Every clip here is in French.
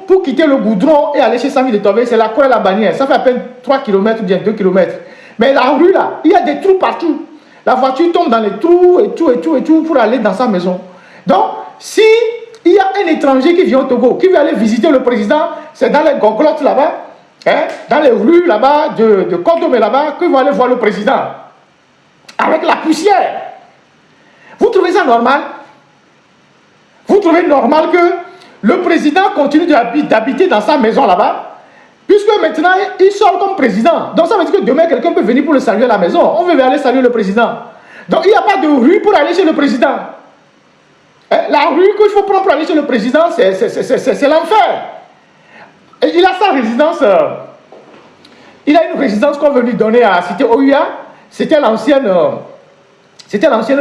pour quitter le goudron et aller chez Samy de Tové, c'est la Croix et la Bannière. Ça fait à peine 3 km ou bien 2 km. Mais la rue là, il y a des trous partout. La voiture tombe dans les trous et tout pour aller dans sa maison. Donc, si il y a un étranger qui vient au Togo, qui veut aller visiter le président, c'est dans les goglottes là-bas, hein, dans les rues là-bas, de Condomé là-bas, qu'il va aller voir le président. Avec la poussière. Vous trouvez ça normal? Vous trouvez normal que le président continue d'habiter dans sa maison là-bas? Puisque maintenant, il sort comme président. Donc ça veut dire que demain, quelqu'un peut venir pour le saluer à la maison. On veut aller saluer le président. Donc il n'y a pas de rue pour aller chez le président. La rue qu'il faut prendre pour aller chez le président, c'est l'enfer. Il a sa résidence. Il a une résidence qu'on veut lui donner à Cité Oya. C'était l'ancienne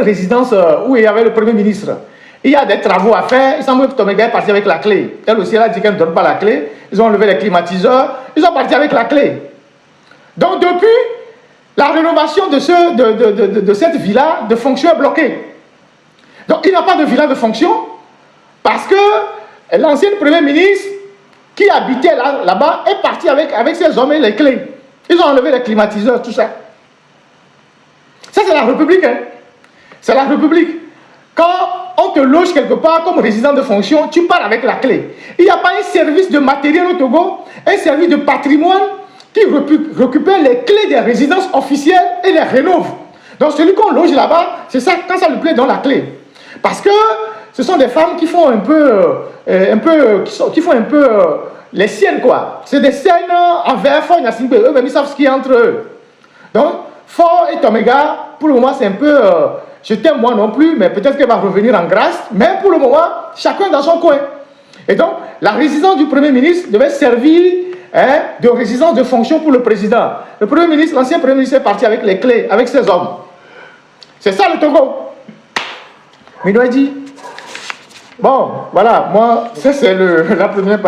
résidence où il y avait le Premier ministre. Il y a des travaux à faire. Il semble que Toméga est parti avec la clé. Elle aussi, elle a dit qu'elle ne donne pas la clé. Ils ont enlevé les climatiseurs. Ils sont partis avec la clé. Donc, depuis, la rénovation de cette villa de fonction est bloquée. Donc, il n'y a pas de villa de fonction parce que l'ancien Premier ministre qui habitait là-bas est parti avec ses hommes et les clés. Ils ont enlevé les climatiseurs, tout ça. Ça, c'est la République. Hein? C'est la République. Quand on te loge quelque part comme résident de fonction, tu pars avec la clé. Il n'y a pas un service de matériel au Togo, un service de patrimoine qui récupère les clés des résidences officielles et les rénove. Donc celui qu'on loge là-bas, c'est ça, quand ça lui plaît, dans la clé. Parce que ce sont des femmes qui font les siennes, quoi. C'est des scènes en verre, fort, eux-mêmes, ils savent ce qu'il y a entre eux. Donc, Fort et Toméga, pour le moment, c'est un peu... je t'aime moi non plus, mais peut-être qu'elle va revenir en grâce. Mais pour le moment, chacun dans son coin. Et donc, la résidence du Premier ministre devait servir de résidence de fonction pour le président. Le Premier ministre, l'ancien Premier ministre est parti avec les clés, avec ses hommes. C'est ça le Togo. Minoua dit, bon, voilà, moi, ça c'est la première partie.